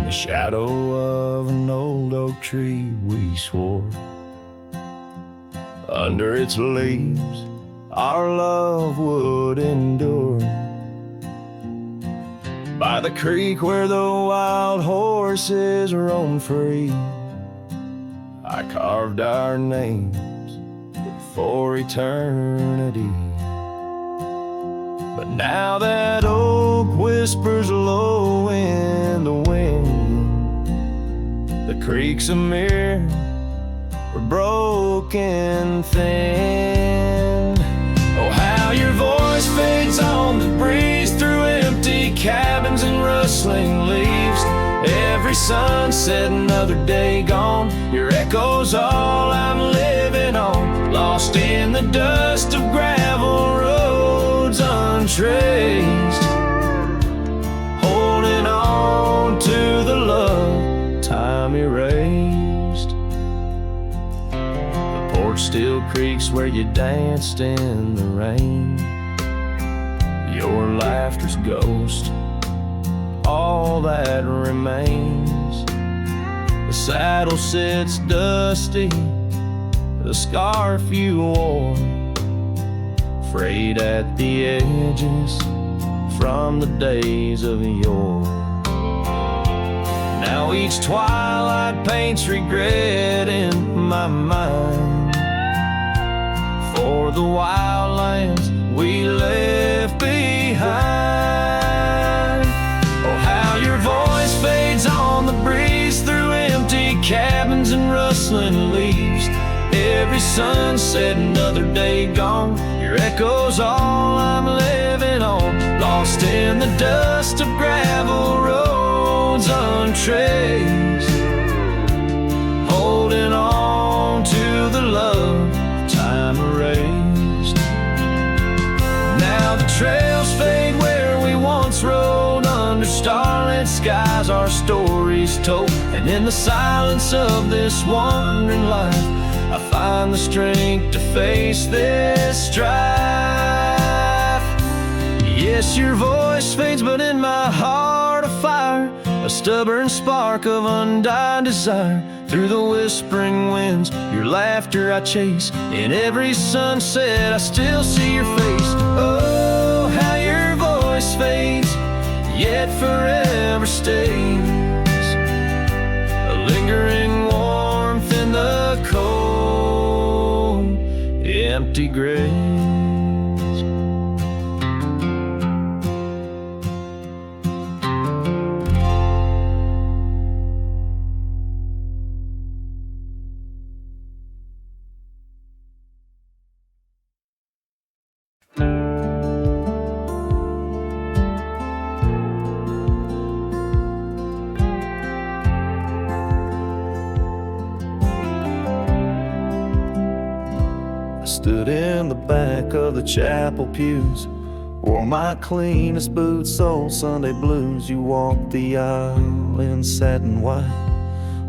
the shadow of an old oak tree we swore. Under its leaves our love would endure. By the creek where the wild horses roam free, I carved our names for eternity. But now that oak whispers low in the wind, the creek's a mirror, we're broken thin. Oh, how your voice fades on the breeze through empty cabins and rustling leaves. Every sunset, another day gone, your echo's all I'm living on. Lost in the dust of gravel roads untraced, holding on to the love time erased. The porch still creaks where you danced in the rain. Your laughter's ghost, all that remains. The saddle sits dusty, the scarf you wore, frayed at the edges from the days of yore. Now each twilight paints regret in my mind for the wild lands we left behind. Oh, how your voice fades on the breeze through empty cabins and rustling leaves. Every sunset, another day gone, your echo's all I'm living on. Lost in the dust of gravel roads untraced, holding on to the love time erased. Now the trails fade where we once rode, under starlit skies our stories told. And in the silence of this wandering life, I find the strength to face this strife. Yes, your voice fades, but in my heart a fire, a stubborn spark of undying desire. Through the whispering winds, your laughter I chase. In every sunset, I still see your face. Oh, how your voice fades, yet forever stays. A lingering warmth in the cold, empty graves. Stood in the back of the chapel pews, wore my cleanest boots, old Sunday blues. You walked the aisle in satin white,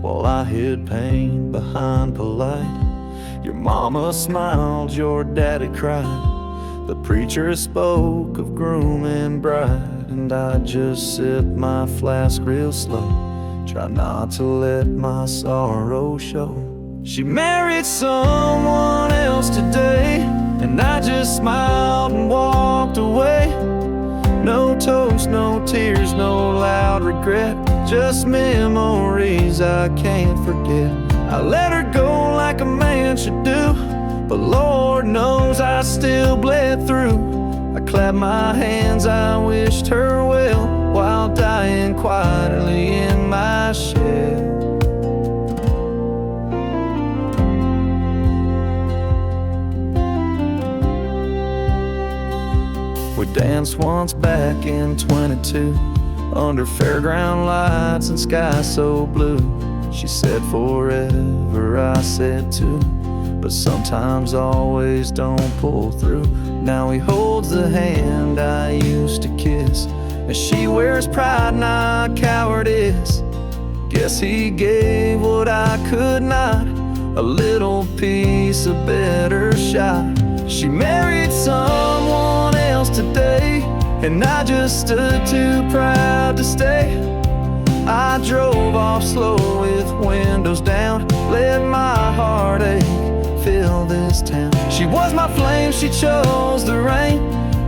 while I hid pain behind polite. Your mama smiled, your daddy cried. The preacher spoke of groom and bride, and I just sipped my flask real slow, try not to let my sorrow show. She married someone else today, and I just smiled and walked away. No toast, no tears, no loud regret, just memories I can't forget. I let her go like a man should do, but Lord knows I still bled through. I clapped my hands, I wished her well, while dying quietly in my shed. We danced once back in 22, under fairground lights and sky so blue. She said forever, I said too, but sometimes always don't pull through. Now he holds the hand I used to kiss, and she wears pride, not cowardice. Guess he gave what I could not, a little piece, a better shot. She married someone else today, and I just stood too proud to stay. I drove off slow with windows down, let my heartache fill this town. She was my flame, she chose the rain,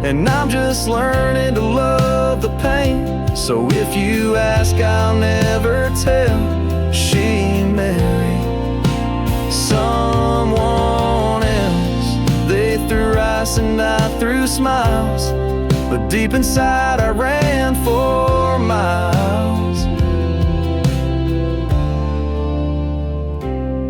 and I'm just learning to love the pain. So if you ask, I'll never tell. She married someone else. They threw rice and I threw smiles, but deep inside I ran for miles.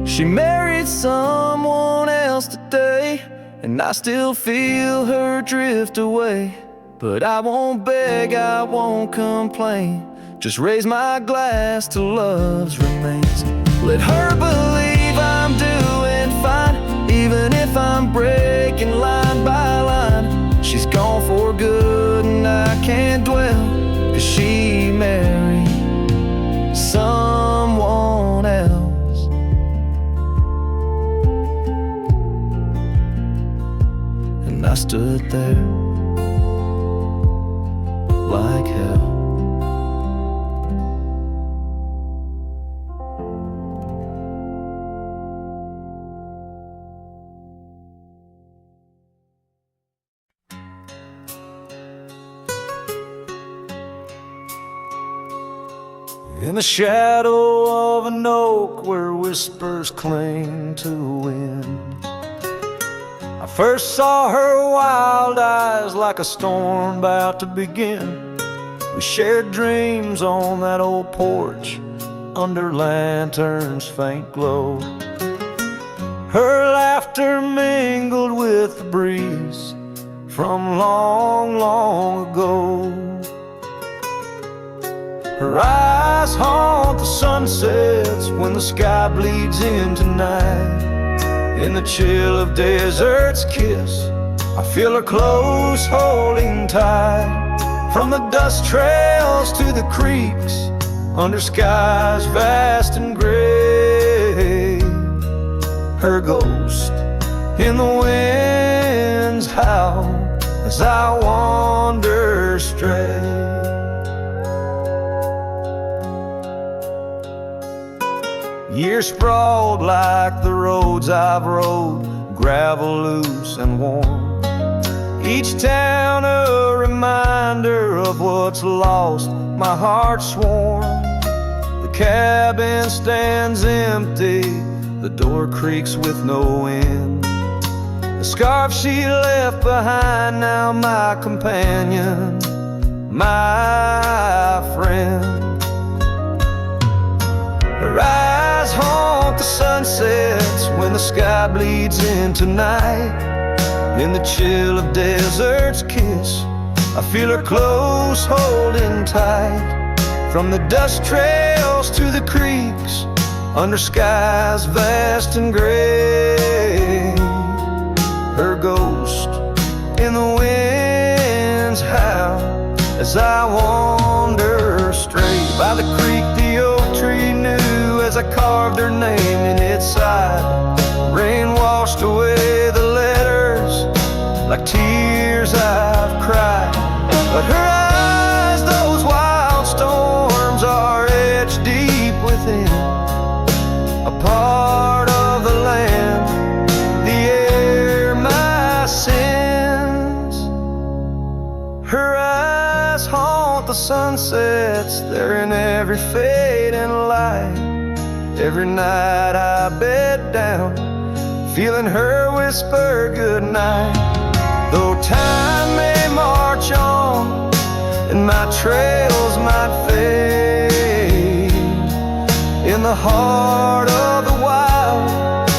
She married someone else today, and I still feel her drift away. But I won't beg, I won't complain, just raise my glass to love's remains. Let her believe I'm doing fine, even if I'm breaking line by line. She's gone for good and I can't dwell, 'cause she married someone else. And I stood there like hell. In the shadow of an oak where whispers cling to wind, I first saw her wild eyes like a storm about to begin. We shared dreams on that old porch under lanterns' faint glow. Her laughter mingled with the breeze from long, long ago. Her eyes haunt the sunsets when the sky bleeds into night. In the chill of desert's kiss, I feel her close holding tight. From the dust trails to the creeks, under skies vast and gray, her ghost in the wind's howl as I wander stray. Years sprawled like the roads I've rode, gravel loose and warm. Each town a reminder of what's lost, my heart sworn. The cabin stands empty, the door creaks with no end. The scarf she left behind, now my companion, my friend. Her eyes haunt the sunsets when the sky bleeds into night. In the chill of desert's kiss, I feel her close holding tight. From the dust trails to the creeks, under skies vast and gray, her ghost in the wind's howl as I wander straight. By the creek the oak tree knew as I carved her name in its side. Rain washed away the letters like tears I've cried. But her eyes, those wild storms, are etched deep within, a part of the land, the air, my sins. Her eyes haunt the sunsets, they're in every fading light. Every night I bed down, feeling her whisper goodnight. Though time may march on and my trails might fade, in the heart of the wild,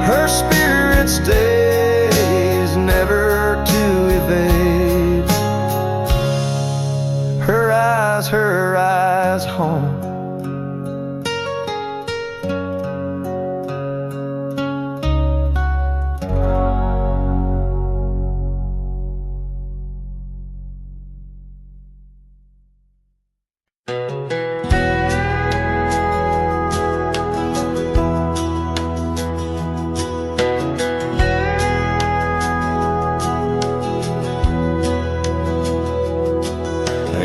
her spirit stays, never to evade. Her eyes home.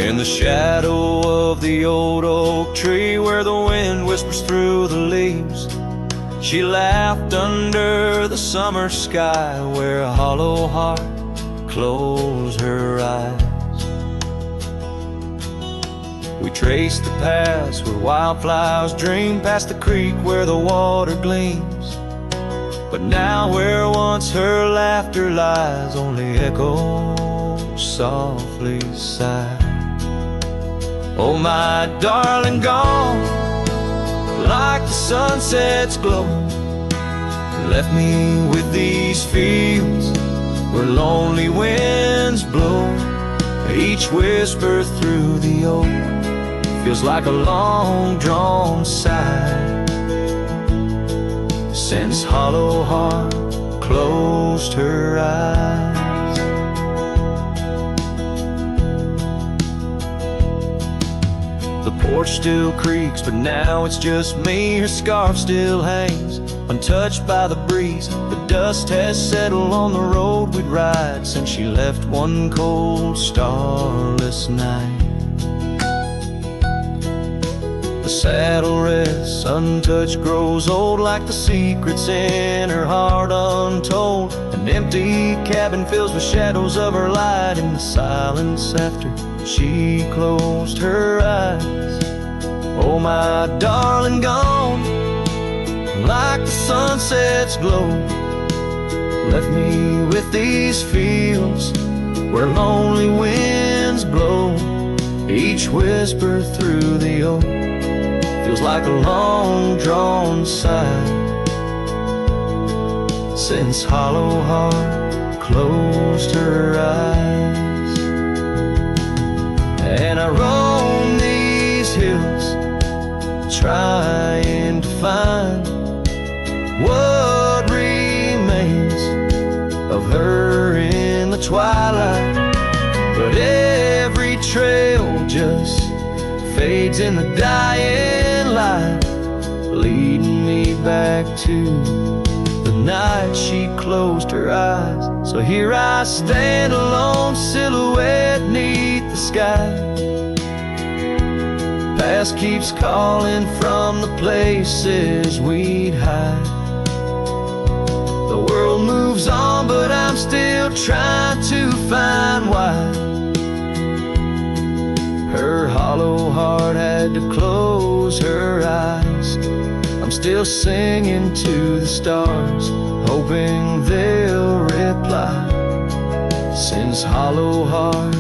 In the shadow of the old oak tree where the wind whispers through the leaves. She laughed under the summer sky where a hollow heart closed her eyes. We traced the paths where wildflowers dream, past the creek where the water gleams. But now where once her laughter lies, only echoes softly sigh. Oh, my darling, gone like the sunset's glow, left me with these fields where lonely winds blow. Each whisper through the oak feels like a long-drawn sigh, since hollow heart closed her eyes. The porch still creaks, but now it's just me. Her scarf still hangs, untouched by the breeze. The dust has settled on the road we'd ride since she left one cold, starless night. The saddle rests, untouched, grows old, like the secrets in her heart untold. An empty cabin fills with shadows of her light in the silence after she closed her eyes. Oh, my darling, gone like the sunset's glow, left me with these fields where lonely winds blow. Each whisper through the oak feels like a long-drawn sigh, since hollow heart closed her eyes. And I roam these hills trying to find what remains of her in the twilight, but every trail just fades in the dying light, leading me back to the night she closed her eyes. So here I stand, a lone silhouette neath the sky. Past keeps calling from the places we'd hide. The world moves on, but I'm still trying to find why her hollow heart had to close her eyes. I'm still singing to the stars, hoping they'll reply, since hollow heart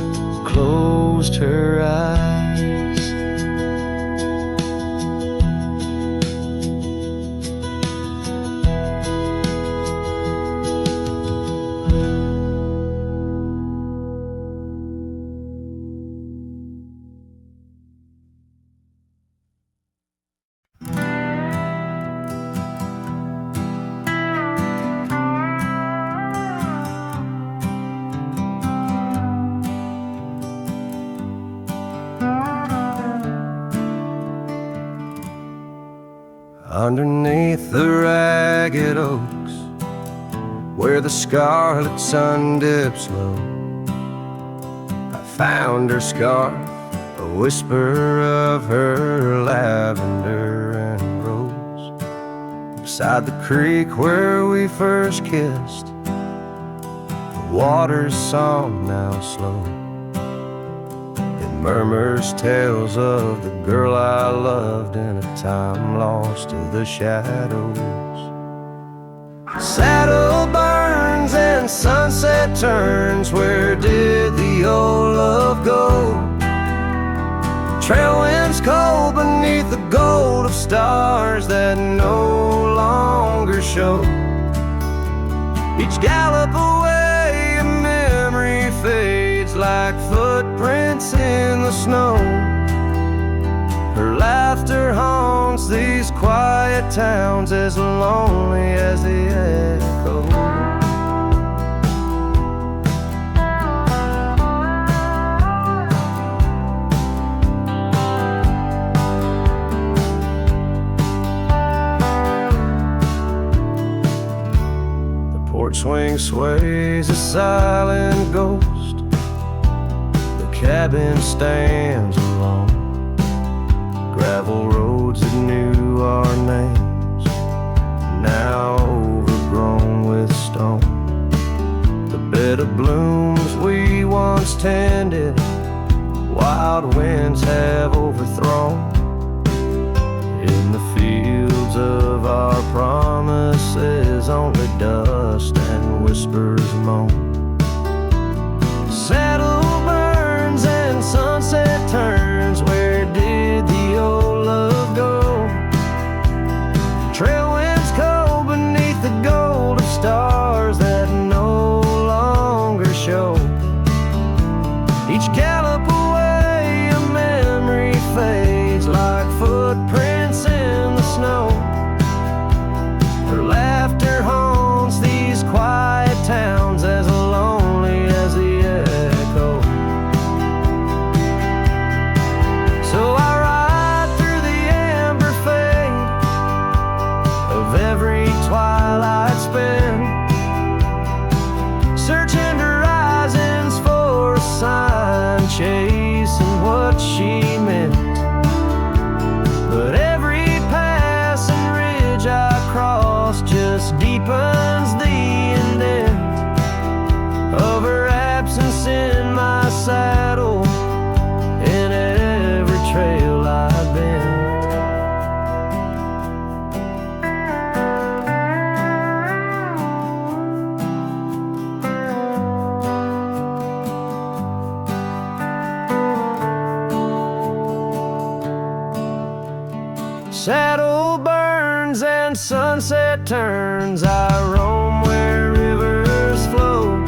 closed her eyes. Underneath the ragged oaks, where the scarlet sun dips low, I found her scarf, a whisper of her lavender and rose. Beside the creek where we first kissed, the water's song now slow, it murmurs tales of the girl I loved in a time lost to the shadows. Saddle burns and sunset turns, where did the old love go? Trail winds cold beneath the gold of stars that no longer show. Each gallop away a memory fades like footprints in the snow. Her laughter haunts these quiet towns, as lonely as the echo. The porch swing sways a silent ghost, the cabin stands alone. Gravel roads that knew our names, now overgrown with stone. The bed of blooms we once tended, wild winds have overthrown. In the fields of our promises, only dust and whispers moan. Saddle burns and sunset turns, where did the old love go? Trail winds cold beneath the gold of stars that no longer show. Each gallop away a memory fades like footprints in the snow. Her laughter haunts these quiet towns, as lonely as the echo. So I ride through the amber fade of every twilight spent, searching horizons for a sign, chasing what she meant. But every passing ridge I cross just deepens the indent of her absence in my saddle, in every trail I've been. Saddle burns and sunset turns, I roam where rivers flow.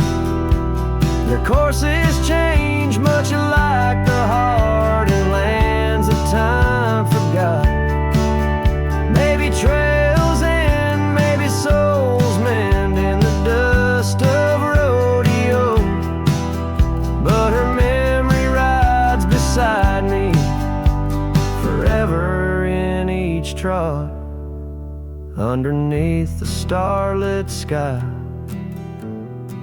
Their courses change, much like the heart in lands that time forgot. Maybe trails end, maybe souls mend in the dust of rodeo. But her memory rides beside me forever in each trot, underneath the starlit sky,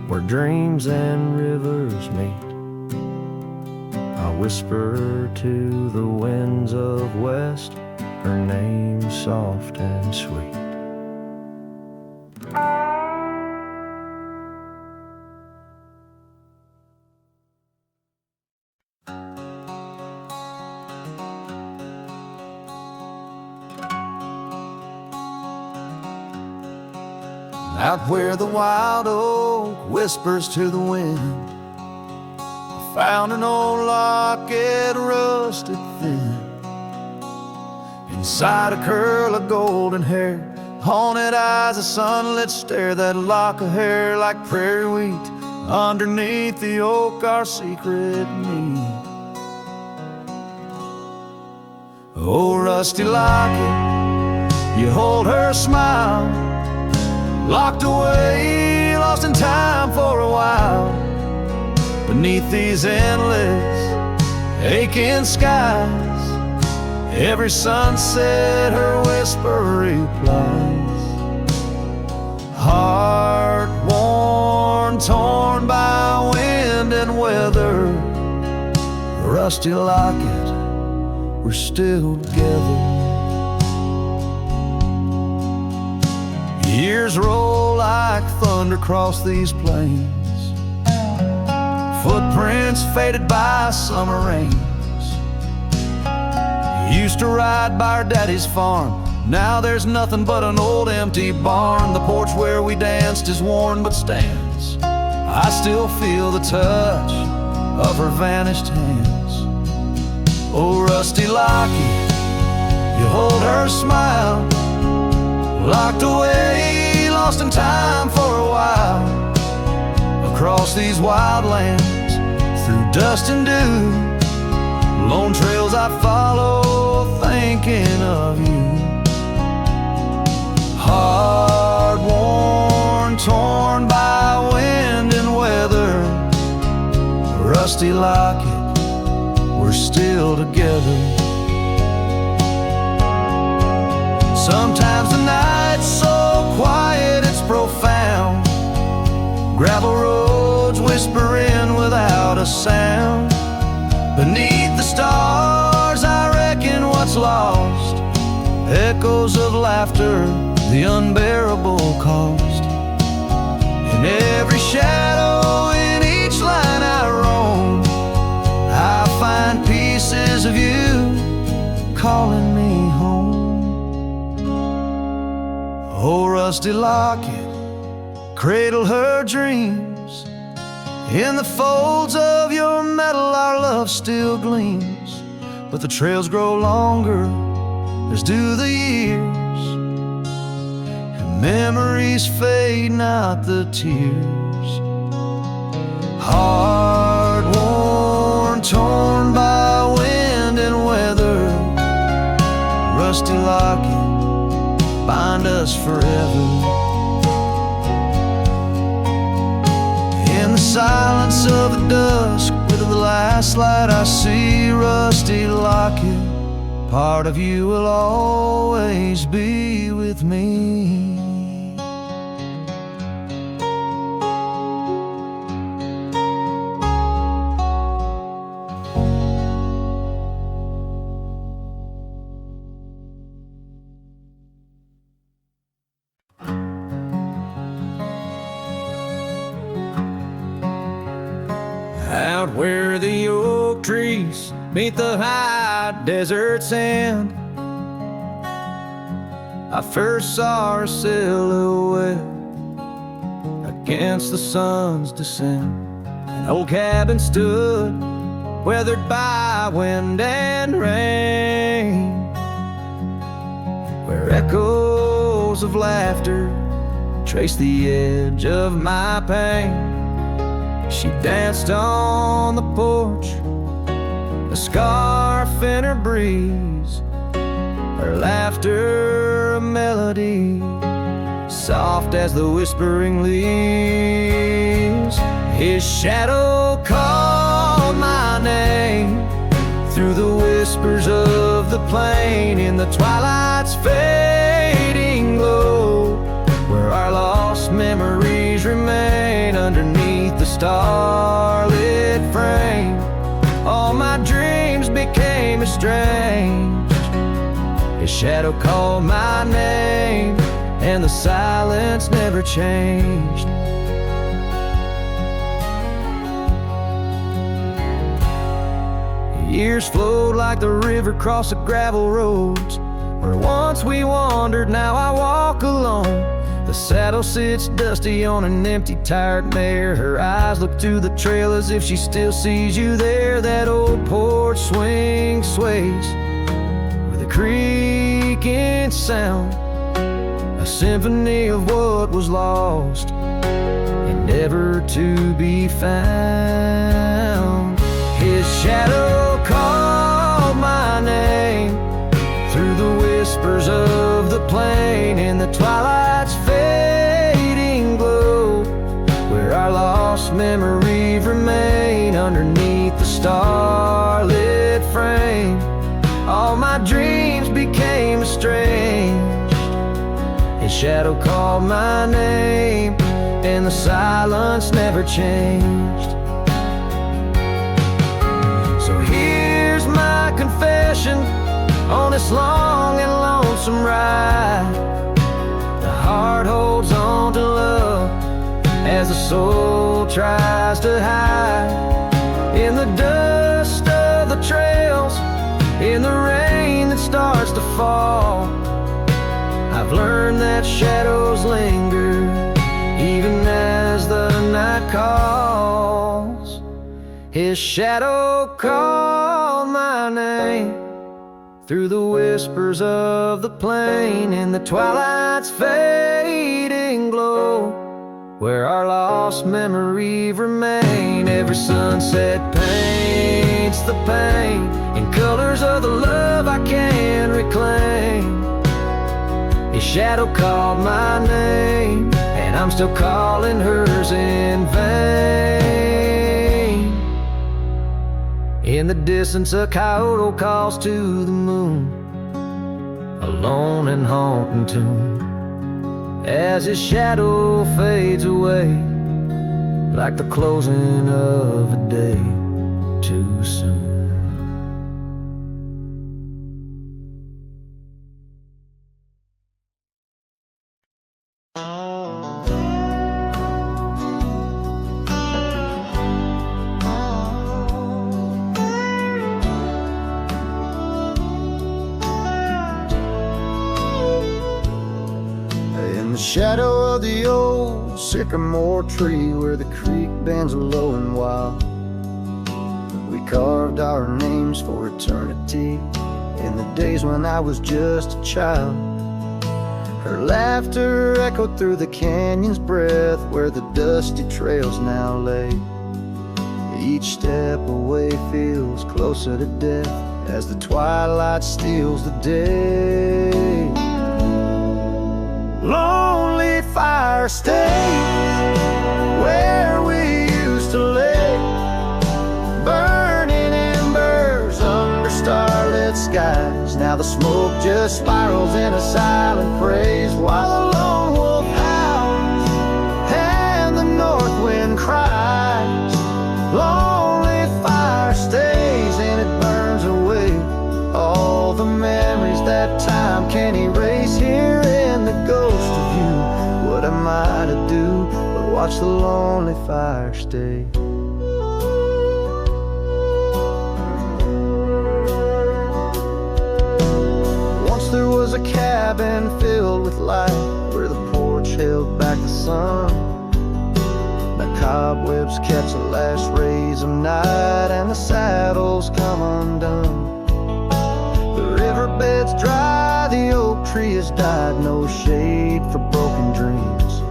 where dreams and rivers meet. I whisper to the winds of west, her name soft and sweet. Out where the wild oak whispers to the wind, I found an old locket rusted thin. Inside a curl of golden hair, haunted eyes, a sunlit stare, that lock of hair like prairie wheat. Underneath the oak, our secret need. Oh, rusty locket, you hold her smile, locked away, lost in time for a while. Beneath these endless, aching skies, every sunset her whisper replies. Heart worn, torn by wind and weather, rusty locket, we're still together. Years roll like thunder across these plains, footprints faded by summer rains. Used to ride by our daddy's farm, now there's nothing but an old empty barn. The porch where we danced is worn but stands. I still feel the touch of her vanished hands. Oh, rusty locket, you hold her smile, locked away, lost in time for a while. Across these wild lands, through dust and dew, lone trails I follow, thinking of you. Hard worn, torn by wind and weather, rusty locket, we're still together. Sometimes the night's so quiet it's profound, gravel roads whispering without a sound. Beneath the stars I reckon what's lost echoes of laughter, the unbearable cost. In every shadow, in each line I roam, I find pieces of you calling me home. Oh, rusty locket, cradle her dreams. In the folds of your metal our love still gleams, but the trails grow longer as do the years, and memories fade, not the tears. Hard worn, torn by wind and weather, rusty locket, bind us forever. In the silence of the dusk, with the last light I see, rusty locket, part of you will always be with me. Out where the oak trees meet the high desert sand, I first saw her silhouette against the sun's descent. An old cabin stood, weathered by wind and rain, where echoes of laughter traced the edge of my pain. She danced on the porch, a scarf in her breeze, her laughter a melody, soft as the whispering leaves. His shadow called my name through the whispers of the plain, in the twilight's fading glow, where our lost memories remain underneath the starlit frame. All my dreams became estranged. His shadow called my name, and the silence never changed. Years flowed like the river across the gravel roads, where once we wandered, now I walk alone. The saddle sits dusty on an empty, tired mare. Her eyes look to the trail as if she still sees you there. That old porch swing sways with a creaking sound, a symphony of what was lost and never to be found. His shadow called my name through the whispers of the plain, in the twilight's fading glow, where our lost memories remain underneath the starlit frame. All my dreams became estranged. His shadow called my name, and the silence never changed. So here's my confession on this long and lonesome ride. The heart holds on to love as the soul tries to hide in the dust of the trails, in the rain that starts to fall. I've learned that shadows linger even as the night calls. His shadow called my name through the whispers of the plain, in the twilight's fading glow, where our lost memories remain. Every sunset paints the pain in colors of the love I can't reclaim. His shadow called my name, and I'm still calling hers in vain. In the distance a coyote calls to the moon, a lone and haunting tune, as his shadow fades away like the closing of a day too soon. shadow of the old sycamore tree where the creek bends low and wild, we carved our names for eternity in the days when I was just a child. Her laughter echoed through the canyon's breath where the dusty trails now lay. Each step away feels closer to death as the twilight steals the day. Lonely fire stays where we used to lay, burning embers under starlit skies. Now the smoke just spirals in a silent praise while the lone wolf howls and the north wind cries. Lonely fire stays and it burns away all the memories that time can erase. Here in the ghost of you, what am I to do but watch the lonely fire stay? Once there was a cabin filled with light where the porch held back the sun. Cobwebs catch the last rays of night and the saddles come undone. The riverbed's dry, the oak tree has died, no shade for broken dreams.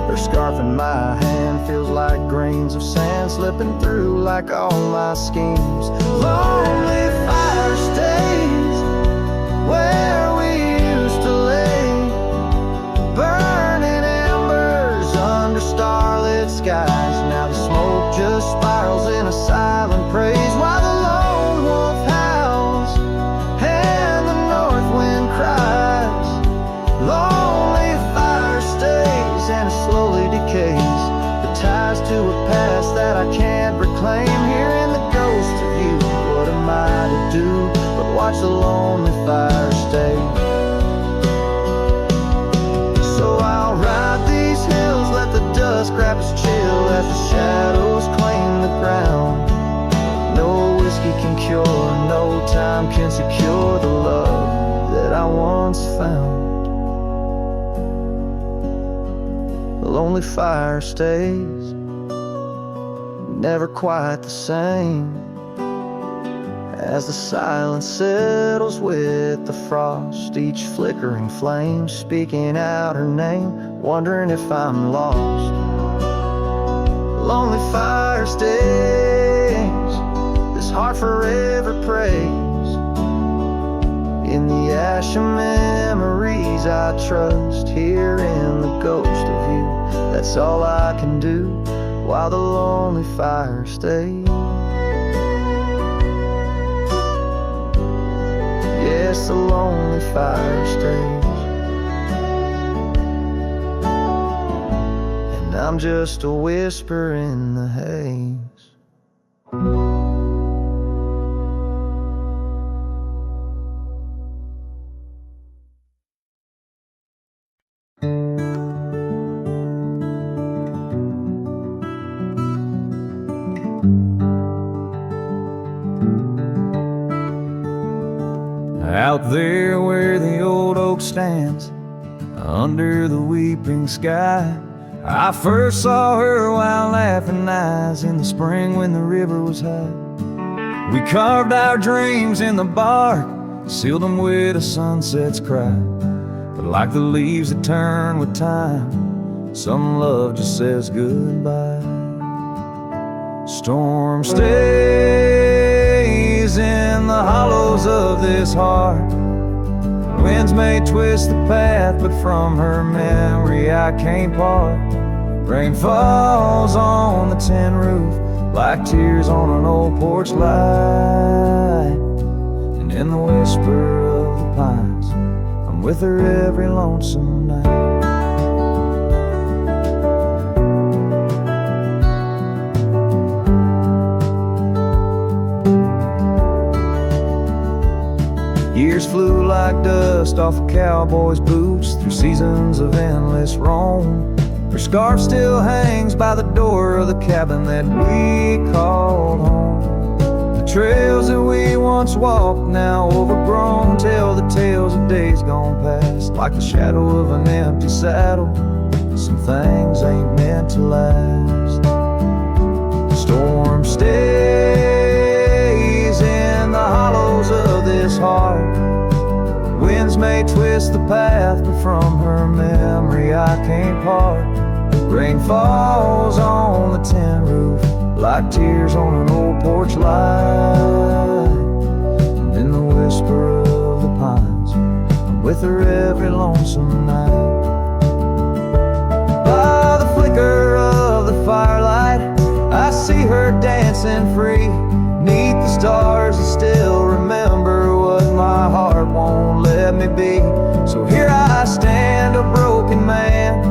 Her scarf in my hand feels like grains of sand slipping through like all my schemes. Lonely fire stays where we used to lay, burning embers under starlit skies. Now the smoke just spirals in a silent praise while the lone wolf howls and the north wind cries. Lonely fire stays and it slowly decays, the ties to a past that I can't reclaim. Here in the ghost of you, what am I to do but watch the lonely fire stay? So I'll ride these hills, let the dust grab its chill as the shadows claim the ground. No whiskey can cure, no time can secure the love that I once found. The lonely fire stays, never quite the same, as the silence settles with the frost, each flickering flame speaking out her name, wondering if I'm lost. Lonely fire stays, this heart forever prays. In the ash of memories I trust, here in the ghost of you, that's all I can do while the lonely fire stays. Yes, the lonely fire stays, and I'm just a whisper in the haze. Out there where the old oak stands, under the weeping sky, I first saw her while laughing eyes in the spring when the river was high. We carved our dreams in the bark, sealed them with a sunset's cry. But like the leaves that turn with time, some love just says goodbye. Storm stays in the hollows of this heart. Winds may twist the path, but from her memory I can't part. Rain falls on the tin roof like tears on an old porch light. And in the whisper of the pines, I'm with her every lonesome night. Years flew like dust off a cowboy's boots through seasons of endless roam. Her scarf still hangs by the door of the cabin that we called home. The trails that we once walked, now overgrown, tell the tales of days gone past. Like the shadow of an empty saddle, some things ain't meant to last. The storm stays in the hollows of this heart. Winds may twist the path, but from her memory I can't part. Rain falls on the tin roof like tears on an old porch light. And in the whisper of the pines, I'm with her every lonesome night. By the flicker of the firelight, I see her dancing free. Neath the stars, I still remember what my heart won't let me be. So here I stand, a broken man,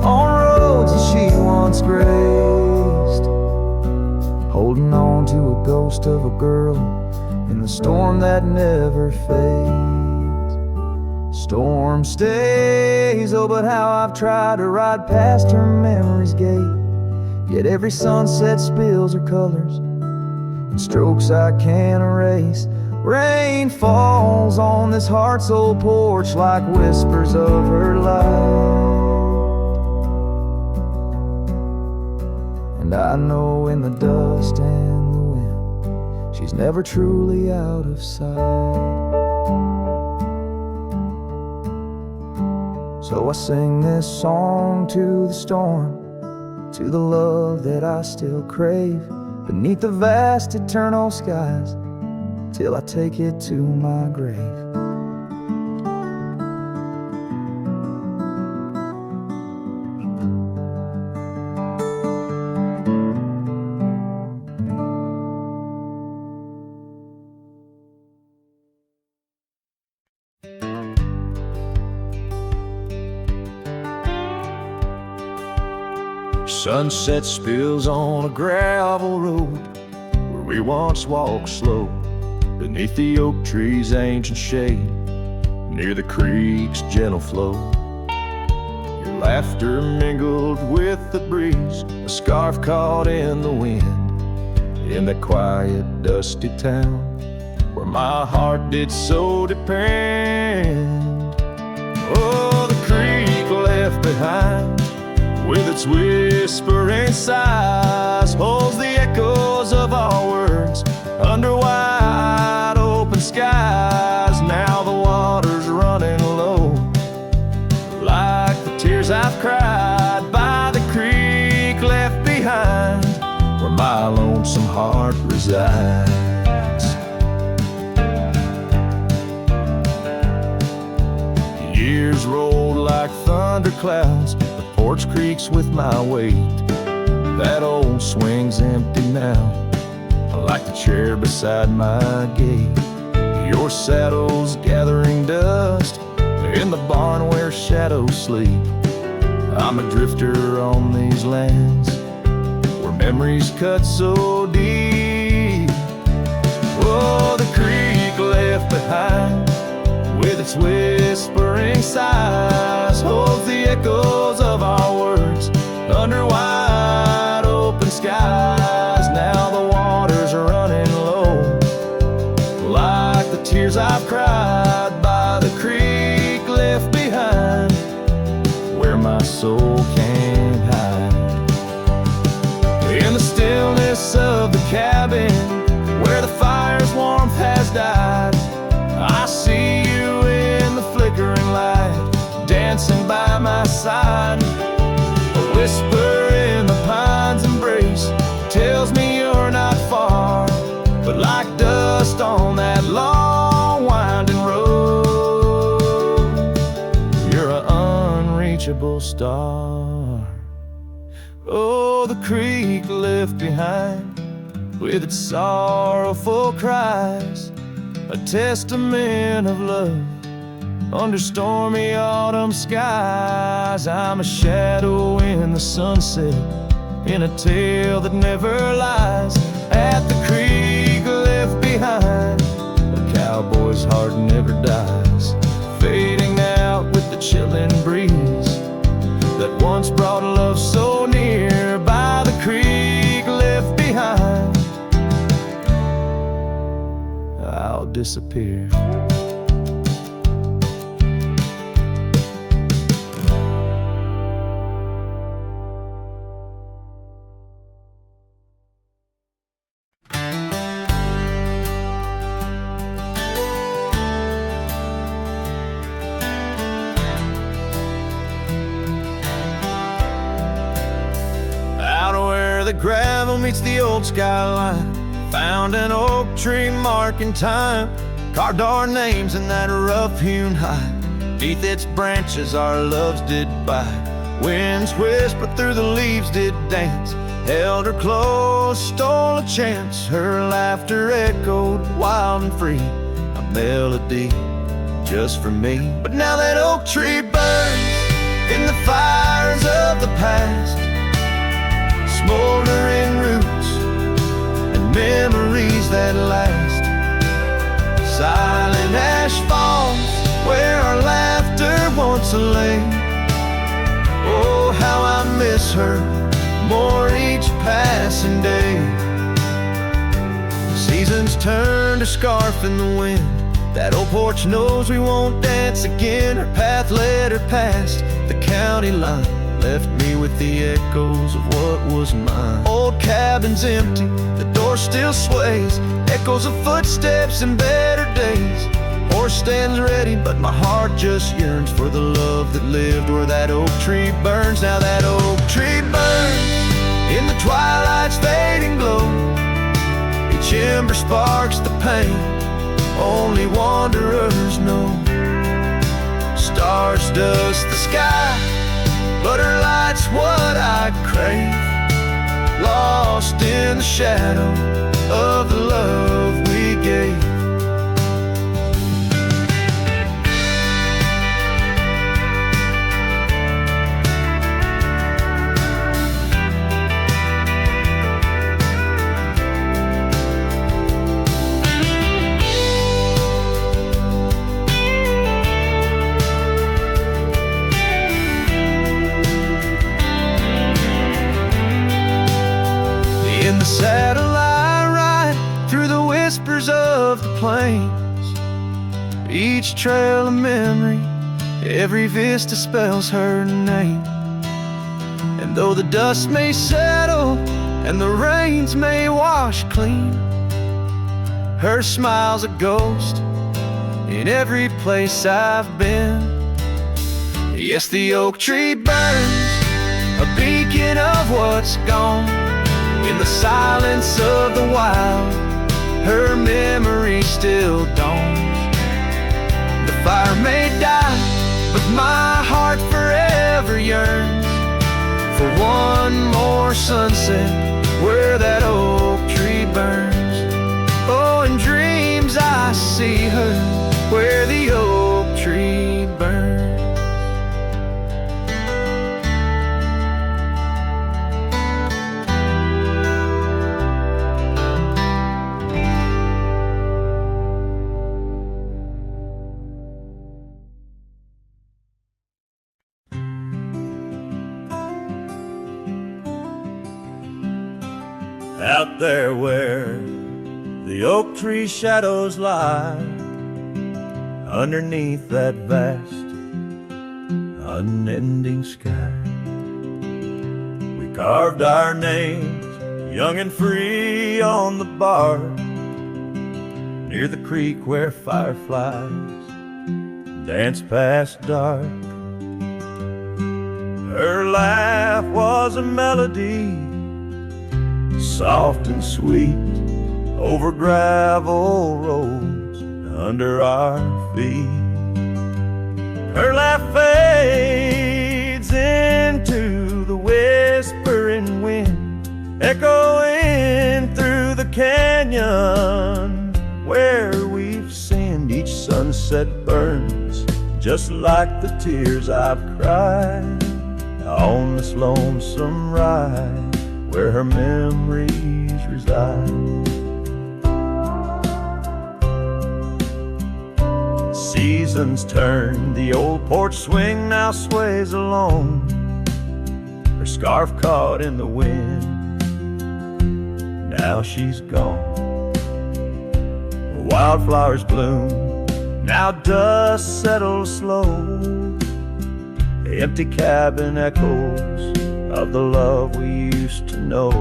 on roads that she once graced, holding on to a ghost of a girl in the storm that never fades. Storm stays, oh, but how I've tried to ride past her memory's gate. Yet every sunset spills her colors in strokes I can't erase. Rain falls on this heart-soul porch like whispers of her life. And I know in the dust and the wind, she's never truly out of sight. So I sing this song to the storm, to the love that I still crave, beneath the vast eternal skies, till I take it to my grave. Sunset spills on a gravel road where we once walked slow, beneath the oak trees' ancient shade, near the creek's gentle flow. Your laughter mingled with the breeze, a scarf caught in the wind, in that quiet, dusty town where my heart did so depend. Oh, the creek left behind, with its whispering sighs, holds the echoes of our words under wide open skies. Now the water's running low, like the tears I've cried by the creek left behind, where my lonesome heart resides. Years rolled like thunder clouds, the porch creaks with my weight. That old swing's empty now, like the chair beside my gate. Your saddle's gathering dust in the barn where shadows sleep. I'm a drifter on these lands where memories cut so deep. Oh, the creek left behind, with its whispering sighs, holds the echoes of our words under wide open skies. Now the water's running low, like the tears I've cried by the creek left behind, where my soul can't hide. In the stillness of the cabin, where the fire's warmth has died, I see you in the flickering light, dancing by my side. A whisper in the pine's embrace tells me you're not far, but like dust on that long winding road, you're an unreachable star. Oh, the creek left behind, with its sorrowful cries, a testament of love under stormy autumn skies. I'm a shadow in the sunset, in a tale that never lies. At the creek left behind, a cowboy's heart never dies, fading out with the chilling breeze that once brought love so near. By the creek left behind, disappear. The gravel meets the old skyline, found an oak tree marking time, carved our names in that rough-hewn hide. Beneath its branches our loves did bide. Winds whispered through the leaves did dance, held her close, stole a chance. Her laughter echoed wild and free, a melody just for me. But now that oak tree burns in the fires of the past, smoldering roots and memories that last. Silent ash falls where our laughter once lay. Oh, how I miss her more each passing day. Seasons turn to scarf in the wind. That old porch knows we won't dance again. Her path led her past the county line, left me with the echoes of what was mine. Old cabin's empty, the door still sways, echoes of footsteps in better days. Horse stands ready, but my heart just yearns for the love that lived where that oak tree burns. Now that oak tree burns in the twilight's fading glow. Each ember sparks the pain only wanderers know. Stars dust the sky, but her light's what I crave, lost in the shadow of the love we gave. In the saddle I ride through the whispers of the plains. Each trail a memory, every vista spells her name. And though the dust may settle and the rains may wash clean, her smile's a ghost in every place I've been. Yes, the oak tree burns, a beacon of what's gone. In the silence of the wild, her memory still dawns. The fire may die, but my heart forever yearns for one more sunset where that oak tree burns. Oh, in dreams I see her where the oak tree burns. Out there where the oak tree shadows lie, underneath that vast, unending sky, we carved our names, young and free, on the bar, near the creek where fireflies dance past dark. Her laugh was a melody, soft and sweet, over gravel roads under our feet. Her laugh fades into the whispering wind, echoing through the canyon where we've sinned. Each sunset burns just like the tears I've cried on this lonesome ride where her memories reside. Seasons turn, the old porch swing now sways alone, her scarf caught in the wind, now she's gone. wildflowers bloom, now dust settles slow. The empty cabin echoes of the love we used to know.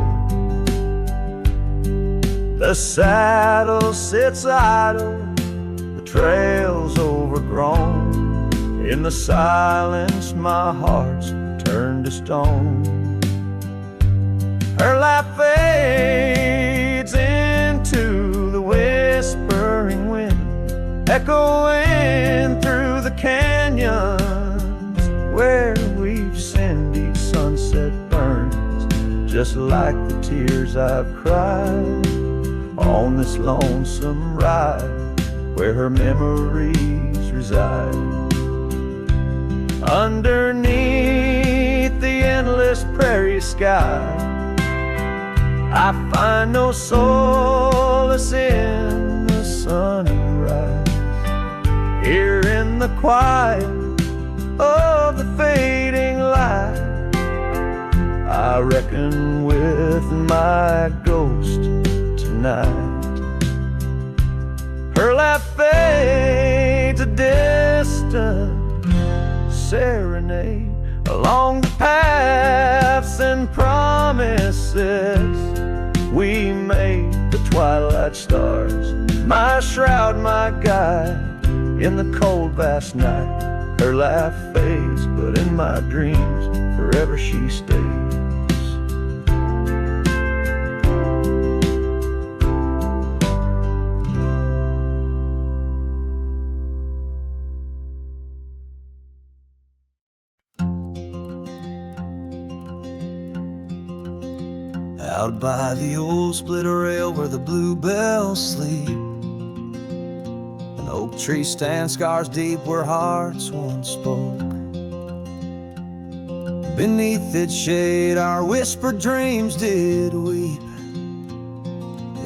The saddle sits idle, the trail's overgrown. In the silence my heart's turned to stone. Her laugh fades into the whispering wind, echoing through the canyons where we've sinned. Each sunset burns just like the tears I've cried on this lonesome ride where her memories reside. Underneath the endless prairie sky, I find no solace in the sunrise. Here in the quiet of the fading light, I reckon with my ghost tonight. Her laugh fades, a distant serenade along the paths and promises we made. The twilight stars, my shroud, my guide in the cold vast night. Her laugh fades, but in my dreams forever she stays. Out by the old split rail where the bluebells sleep, an oak tree stands scars deep where hearts once spoke. Beneath its shade our whispered dreams did weep,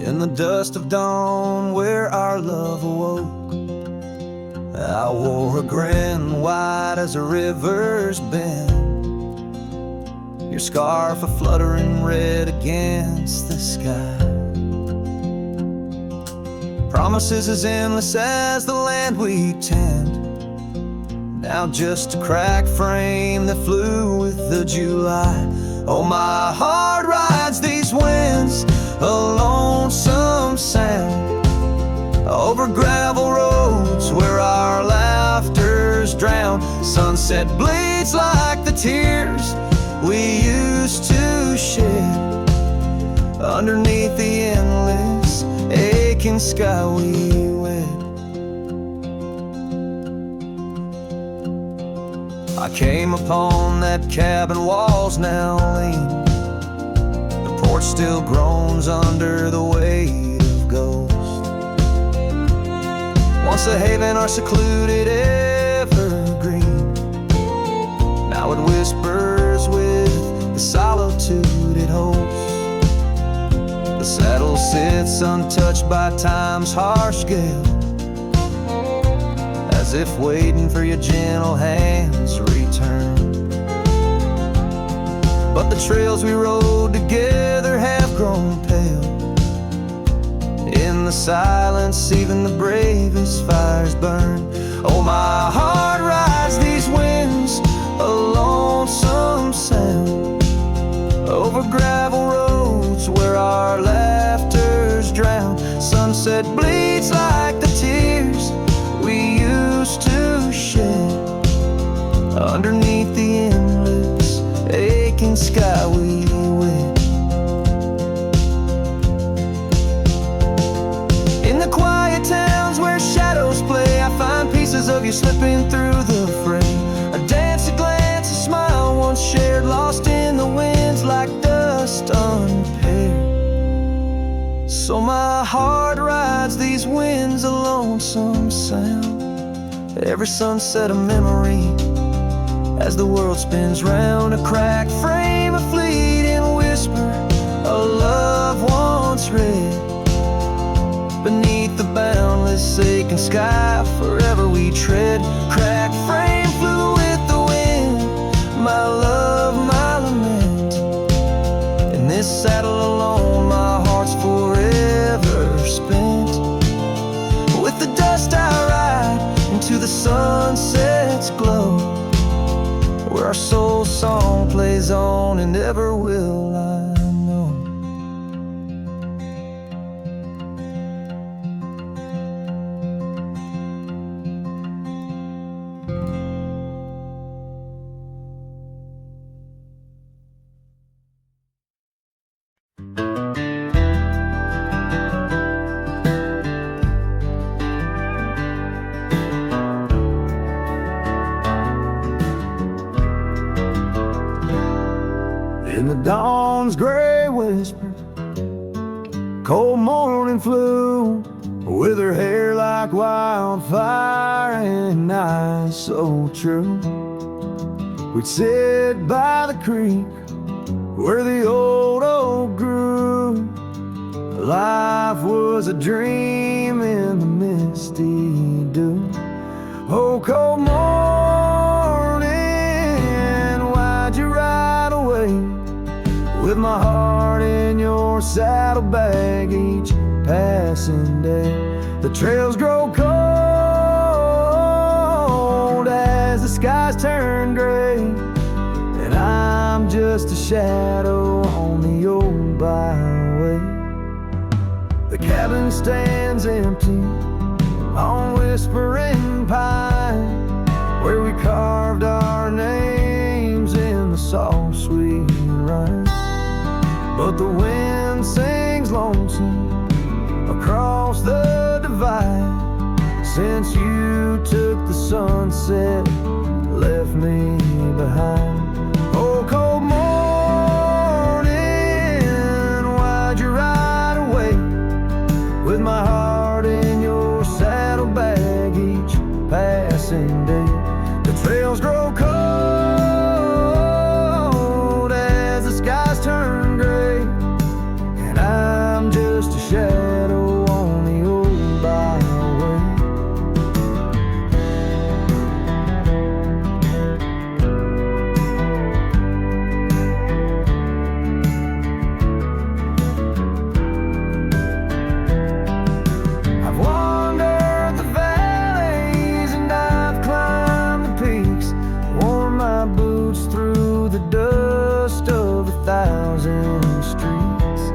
in the dust of dawn where our love awoke. I wore a grin wide as a river's bend, your scarf a fluttering red against the sky. Promises as endless as the land we tend, now just a cracked frame that flew with the July. Oh, my heart rides these winds, a lonesome sound, over gravel roads where our laughter's drowned. Sunset bleeds like the tears we used to shed, underneath the endless aching sky we wed. I came upon that cabin walls now lean, the porch still groans under the weight of ghosts. Once a haven or secluded evergreen, now it whispers with the solitude it holds. The saddle sits untouched by time's harsh gale, as if waiting for your gentle hand's return. But the trails we rode together have grown pale, in the silence even the bravest fires burn. Oh, my heart rides these winds, a lonesome sound, over gravel roads where our laughter's drowned. Sunset bleeds like the tears we used to shed, underneath the endless aching sky we wed. In the quiet towns where shadows play, I find pieces of you slipping through the fray. A dance, a glance, a smile once shared, lost in the winds like dust unpaired. So my heart rides these winds, a lonesome sound, every sunset a memory as the world spins round. A cracked frame, a fleeting whisper, a love once read, beneath the boundless aching sky forever we tread. Cracked frame flew with the wind, my love, my lament. In this saddle alone my heart's forever spent. Cold morning flew with her hair like wildfire and eyes so true. We'd sit by the creek where the old oak grew. Life was a dream in the misty dew. Oh, cold morning, why'd you ride away with my heart in your saddlebag each passing day? The trails grow cold as the skies turn gray, and I'm just a shadow on the old byway. The cabin stands empty on Whispering Pine, where we carved our names in the soft sweet rime. But the wind sings lonesome across the divide since you took the sunset, left me behind. Oh, cold morning, why'd you ride away with my heart in your saddlebag each passing day? The trails grow cold as the skies turn gray, and I'm just a shadow on the old byway. I've wandered the valleys and I've climbed the peaks, worn my boots through the dust of 1,000 streets,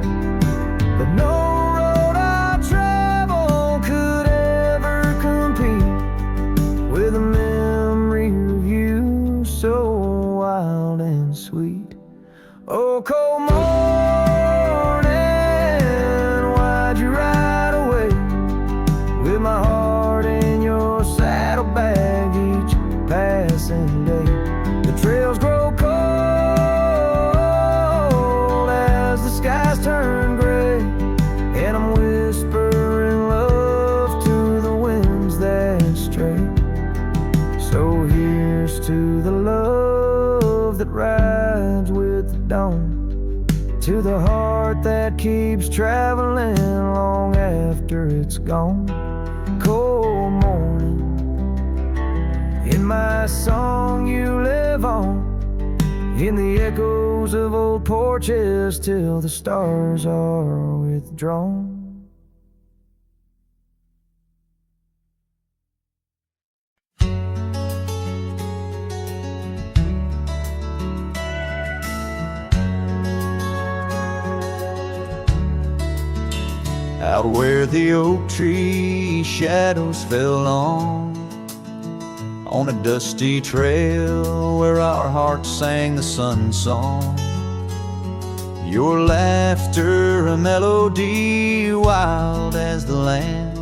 but no road I travel could ever compete with a memory of you so wild and sweet. Oh, cold morning, why'd you ride away with my heart in your saddlebag each passing day? The trails grow cold as the skies turn gray, and I'm whispering love to the winds that stray. So here's to the love that rides with the dawn, to the heart that keeps traveling long after it's gone. Cold morning, in my song you live on, in the echoes of old porches till the stars are withdrawn. Out where the oak tree shadows fell on a dusty trail where our hearts sang the sun song. Your laughter a melody wild as the land.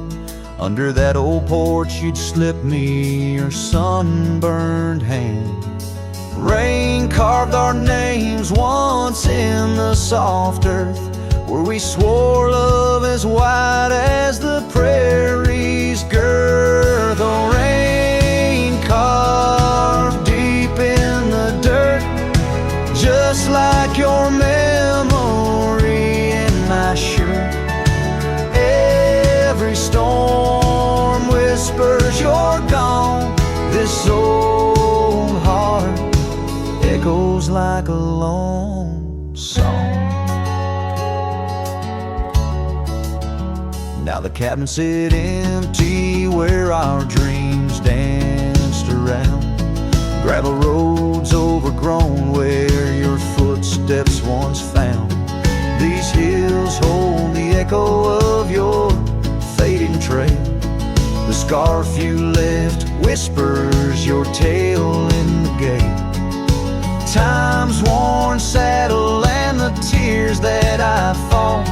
Under that old porch you'd slip me your sunburned hand. Rain carved our names once in the soft earth, where we swore love as wide as the prairie's girth. Oh, rain carved deep in the dirt, just like your memory in my shirt. Every storm whispers you're gone. This old heart echoes like a lone song. Now the cabin sit empty where our dreams danced around. Gravel roads overgrown where your footsteps once found. These hills hold the echo of your fading trail. The scarf you left whispers your tale in the gate. Time's worn saddle and the tears that I fought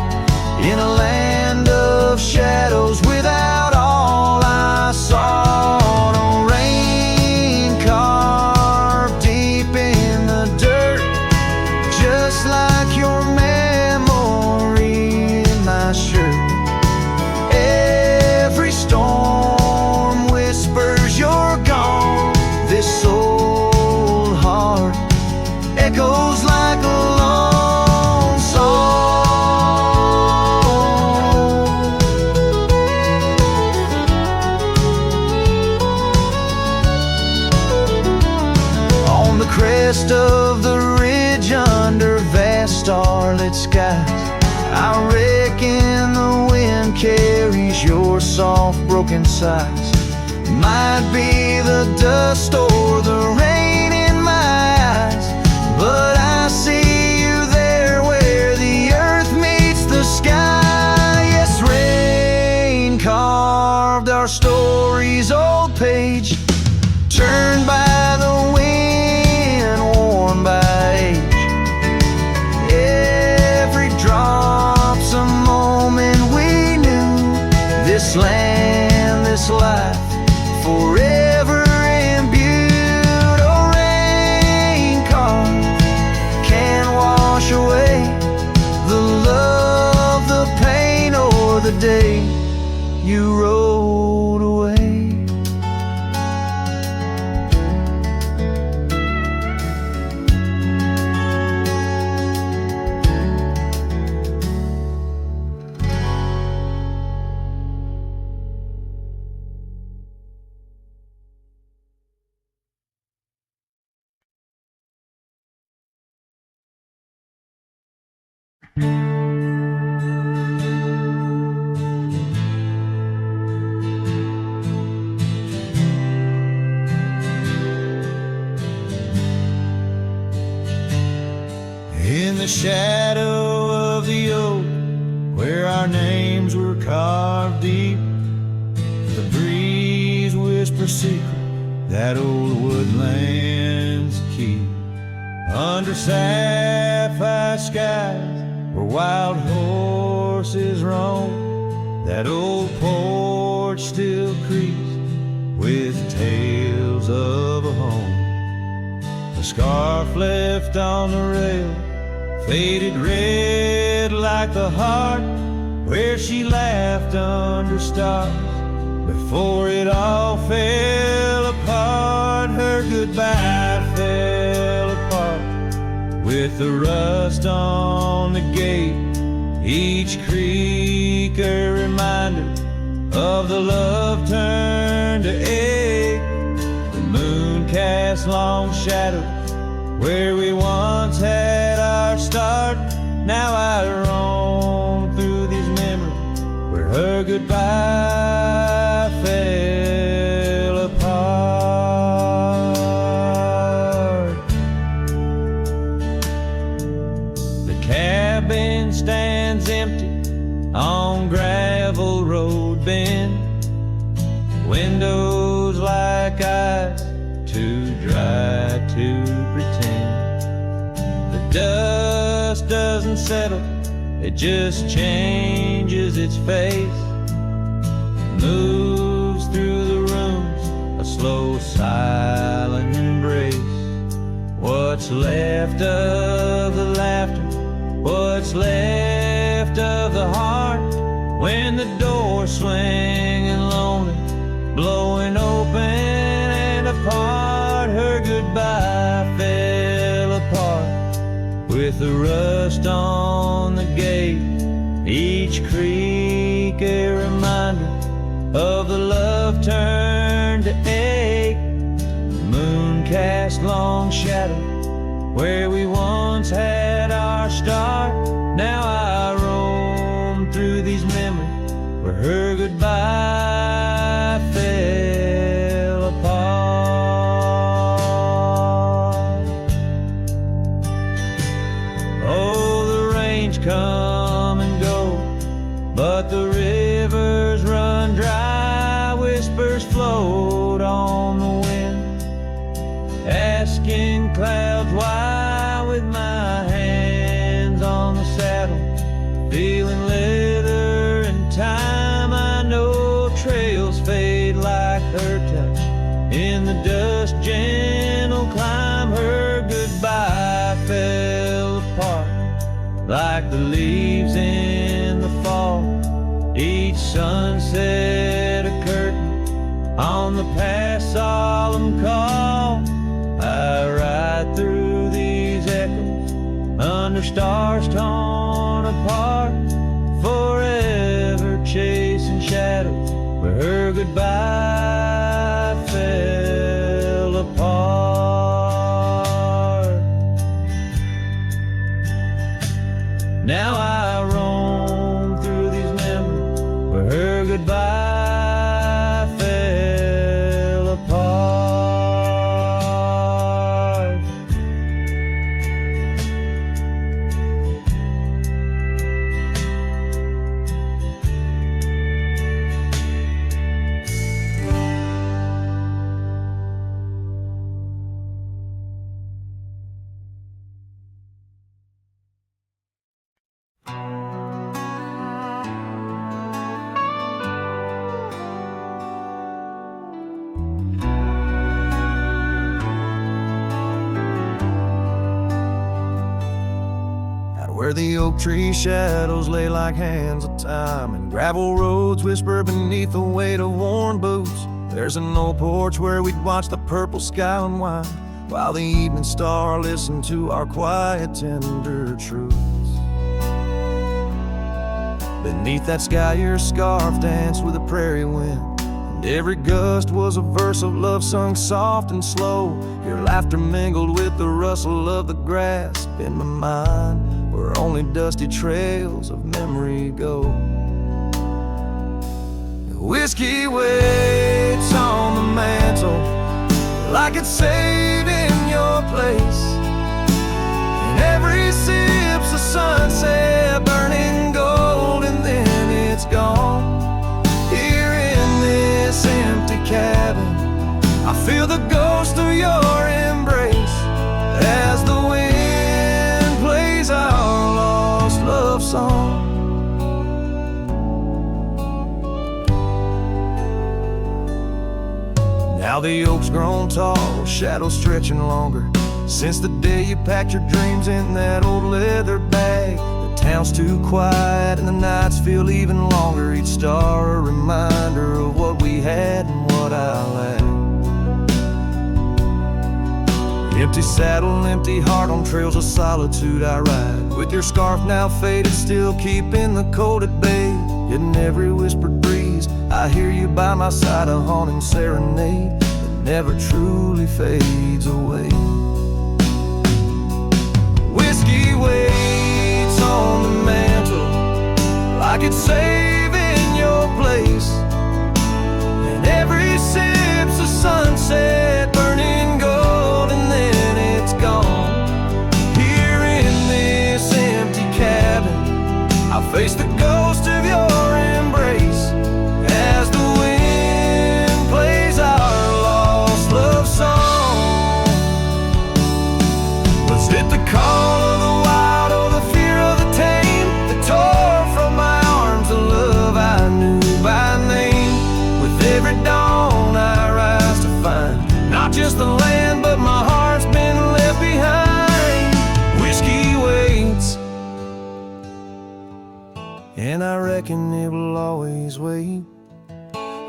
in a land of shadows without all I saw. No rain carved deep in the dirt, just like your memory in my shirt. is your soft broken sighs. Might be the dust or the rain in my eyes, but I see you there where the earth meets the sky. Yes, rain carved our story's old page, turned by the wind, worn by age. Every drop's a moment we knew, this land, this life, forever imbued. Oh, rain carved can't wash away the love, the pain, or the day you rode away. In the shadow of the oak, where our names were carved deep, the breeze whispers secret that old woodlands keep. Under sapphire skies where wild horses roam, that old porch still creaks with tales of a home. A scarf left on the rail, faded red like the heart where she laughed under stars before it all fell apart. Her goodbye fell apart with the rust on the gate, each creak a reminder of the love turned to ache. The moon cast long shadows where we once had our start. Now I roam through these memories where her goodbye fell apart. The cabin stands empty on gravel road bend, windows like eyes too dry to pretend. The dust doesn't settle, it just changes its face, moves through the rooms, a slow silent embrace. What's left of the laughter, what's left of the heart, when the door's swinging lonely, blowing open and apart. Her goodbye fell apart with the rust on the gate, each creak a reminder of the love turned to ache. The moon cast long shadow where we once had our start. Now I roam through these memories where her goodbye fell apart. Oh, the rains come and go, but the rivers run dry. Whispers float on the wind, asking clouds why. With my hands on the saddle, feeling leather and time, I know trails fade like her touch. In the dust, gentle climb. Her goodbye fell apart like the leaves in the fall. Each sunset a curtain on the past solemn call. I ride through these echoes under stars torn apart, forever chasing shadows where her goodbye fell apart. Now I roam through these memories where her goodbye fell apart. Where the oak tree shadows lay like hands of time, and gravel roads whisper beneath the weight of worn boots. There's an old porch where we'd watch the purple sky unwind, while the evening star listened to our quiet, tender truths. Beneath that sky your scarf danced with the prairie wind, and every gust was a verse of love sung soft and slow. Your laughter mingled with the rustle of the grass in my mind, where only dusty trails of memory go. Whiskey waits on the mantle like it's saved in your place, and every sip's a sunset burning gold, and then it's gone. Here in this empty cabin, I feel the ghost of your embrace as the wind plays our lost love song. Now the oak's grown tall, shadows stretching longer, since the day you packed your dreams in that old leather bag. The town's too quiet and the nights feel even longer, each star a reminder of what we had and what I lacked. Empty saddle, empty heart, on trails of solitude I ride, with your scarf now faded, still keeping the cold at bay. Yet in every whispered breeze I hear you by my side, a haunting serenade that never truly fades away. Whiskey waits on the mantle like it's saving your place, and every sip's a sunset burning gold, and then it's gone. Here in this empty cabin, I face the ghost of your embrace as the wind plays our lost love song. Was it the call of the wild or the fear of the tame that tore from my arms the love I knew by name? With every dawn I rise to find not just the land, but my heart's been left behind. Whiskey waits, and I reckon it will always wait.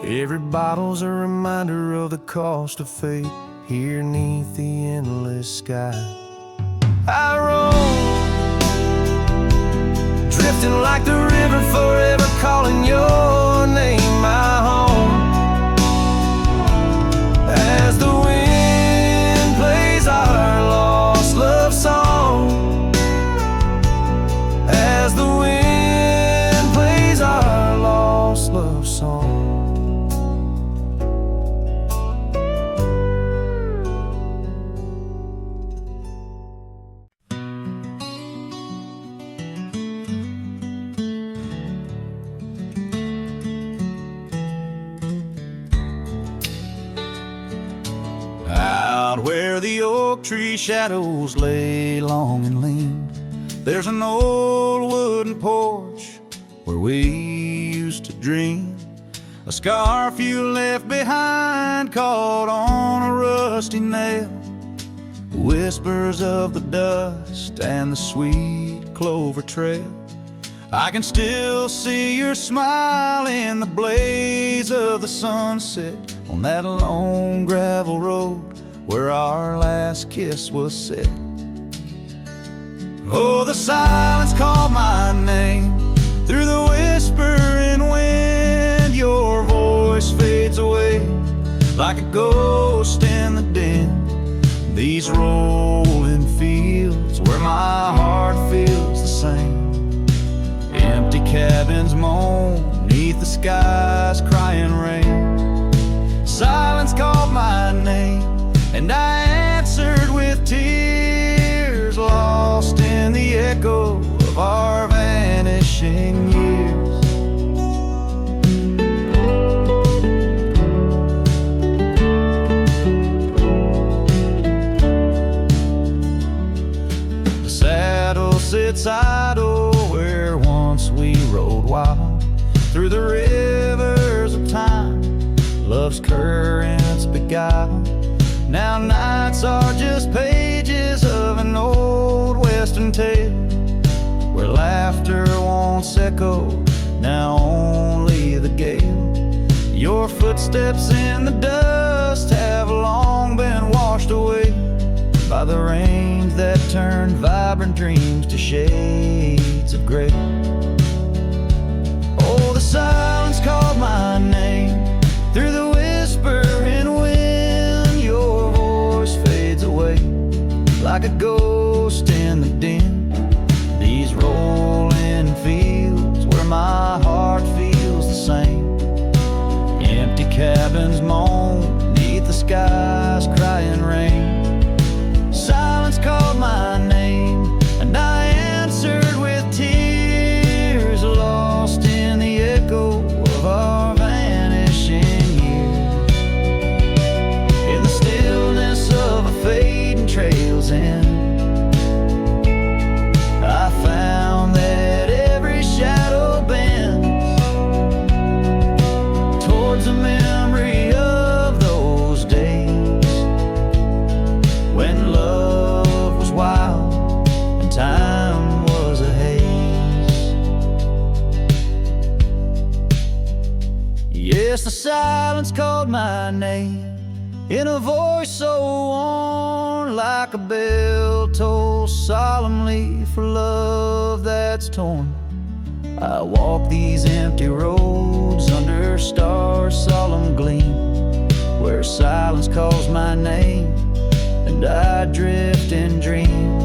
Every bottle's a reminder of the cost of fate. Here neath the endless sky I roam, drifting like the river, forever calling your name my home. As the wind plays our lost love song, as the wind plays our lost love song. Out where the oak tree shadows lay long and lean, there's an old wooden porch where we used to dream. A scarf you left behind caught on a rusty nail, whispers of the dust and the sweet clover trail. I can still see your smile in the blaze of the sunset on that long gravel road where our last kiss was set. Oh, the silence called my name through the whispering wind. Your voice fades away like a ghost in the din. These rolling fields where my heart feels the same. Empty cabins moan neath the sky crying rain. Silence called my name, and I answered with tears, lost in the echo of our vanishing years. The saddle sits idle where once we rode wild, through the rivers of time, love's currents beguile. Now nights are just pages of an old western tale, where laughter won't echo, now only the gale. Your footsteps in the dust have long been washed away by the rains that turned vibrant dreams to shades of gray. Oh, the silence called my name through the whispering wind. Your voice fades away like a ghost in the dim. These rolling fields where my heart feels the same. Empty cabins moan neath the sky's crying rain. Silence called my name, and I answered with tears, lost in the echo of our vanishing years. In the stillness of a fading trail's end, I found that every shadow bends towards a memory of those days when love was wild and time was a haze. Yes, the silence called my name in a voice so worn, like a bell toll solemnly for love that's torn. I walk these empty roads under stars' solemn gleam, where silence calls my name and I drift and dream.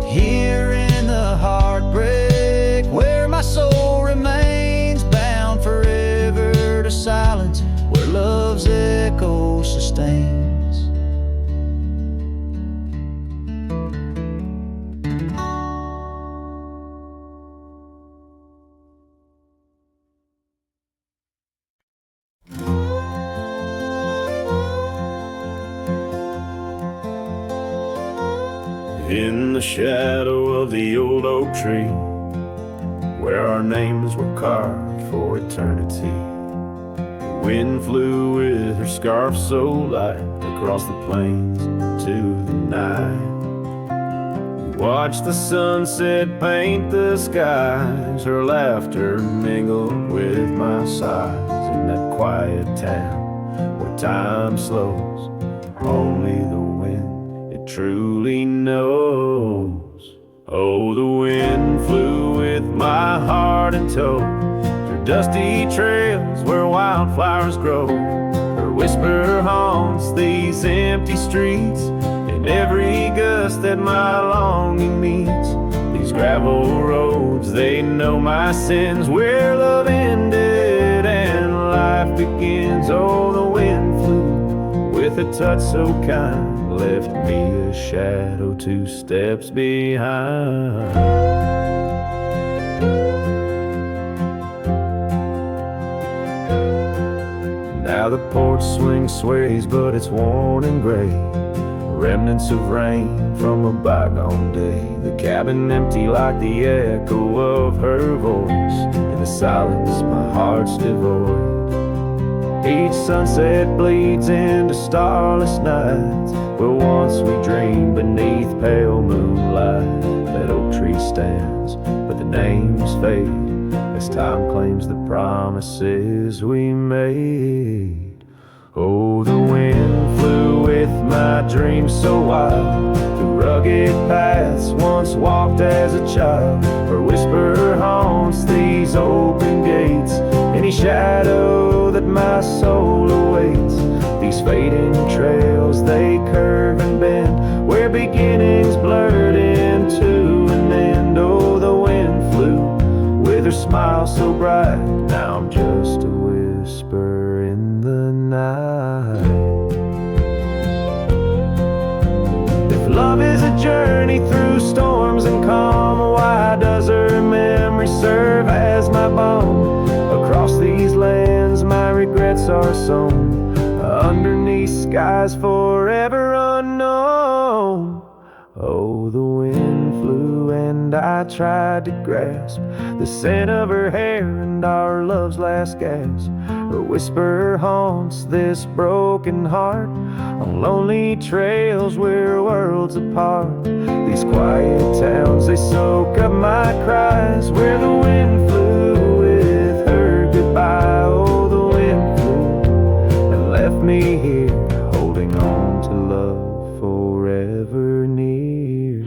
Here in the heartbreak where my soul remains bound forever to silence, where love's echo sustains. In the shadow of the old oak tree, where our names were carved for eternity, the wind flew with her scarf so light across the plains to the night. Watch the sunset paint the skies, her laughter mingled with my sighs. In that quiet town where time slows, only the wind it truly knows. Oh, the wind flew with my heart in tow, through dusty trails where wildflowers grow. Her whisper haunts these empty streets, in every gust that my longing meets. These gravel roads, they know my sins, where love ended and life begins. Oh, the wind flew with a touch so kind, left me a shadow 2 steps behind. Now the porch swing sways, but it's worn and gray, remnants of rain from a bygone day. The cabin empty like the echo of her voice. In the silence my heart's devoid. Each sunset bleeds into starless nights, where once we dreamed beneath pale moonlight. That oak tree stands, but the names fade as time claims the promises we made. Oh, the wind flew with my dreams so wild, through rugged paths once walked as a child. Her whisper haunts these open gates, any shadow that my soul awaits. These fading trails, they curve and bend, where beginnings blurred into an end. Oh, the wind flew with her smile so bright, now I'm just a whisper roots are sown underneath skies forever unknown. Oh, the wind flew and I tried to grasp the scent of her hair and our love's last gasp. Her whisper haunts this broken heart on lonely trails we're worlds apart. These quiet towns, they soak up my cries, where the wind flew with her goodbye. Oh, the wind flew and left me here, holding on to love forever near.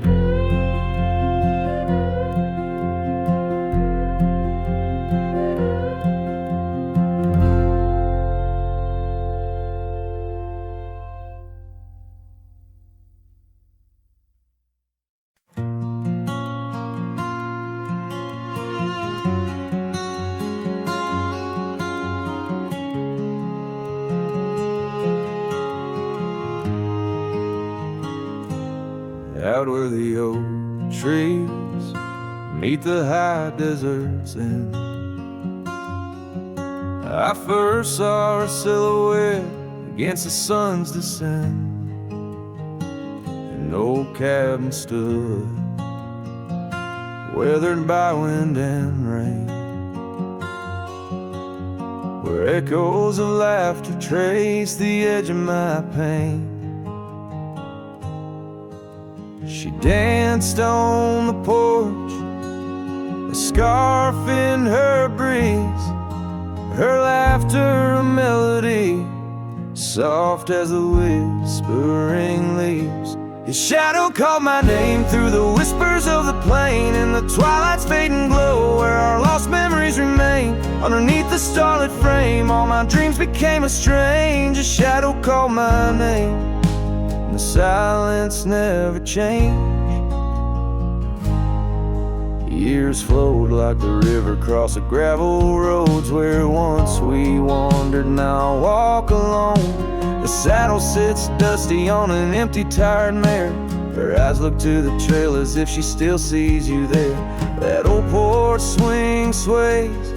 Out where the old trees meet the high deserts end, I first saw her silhouette against the sun's descent. An old cabin stood, weathered by wind and rain, where echoes of laughter trace the edge of my pain. She danced on the porch, a scarf in her breeze, her laughter a melody, soft as the whispering leaves. His shadow called my name through the whispers of the plain, in the twilight's fading glow, where our lost memories remain. Underneath the starlit frame, all my dreams became a strange. A shadow called my name, the silence never changed. Years flowed like the river across the gravel roads, where once we wandered, now I walk alone. The saddle sits dusty on an empty, tired mare. Her eyes look to the trail as if she still sees you there. That old porch swing sways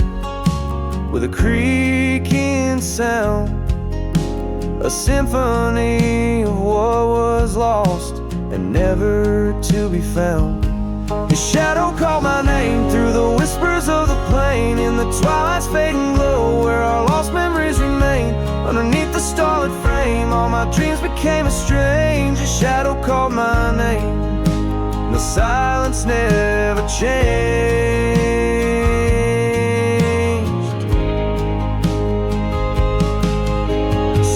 with a creaking sound, a symphony of what was lost and never to be found. His shadow called my name through the whispers of the plain, in the twilight's fading glow, where our lost memories remain. Underneath the starlit frame, all my dreams became a strange. His shadow called my name, the silence never changed.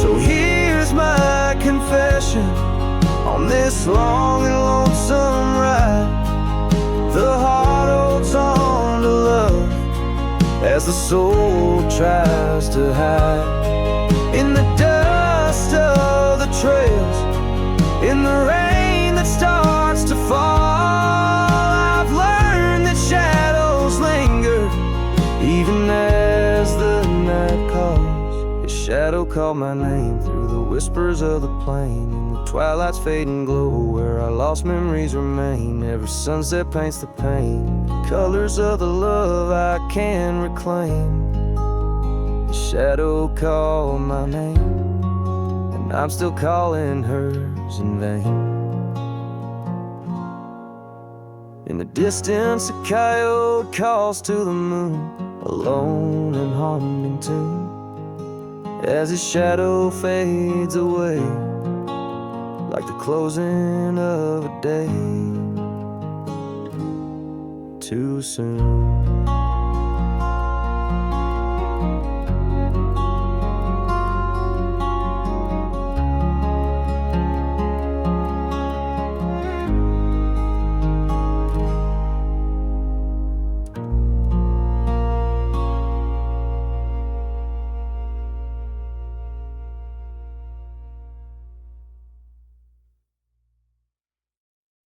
So here's my confession on this long and lonesome ride. The heart holds on to love as the soul tries to hide. In the dust of the trails, in the rain that starts to fall, I've learned that shadows linger even as the night calls. His shadow called my name through the whispers of the plain, in the twilight's fading glow, where our lost memories remain. Every sunset paints the pain, colors of the love I can reclaim. The shadow called my name, and I'm still calling hers in vain. In the distance, a coyote calls to the moon, a lone and haunting tune, as his shadow fades away like the closing of a day too soon.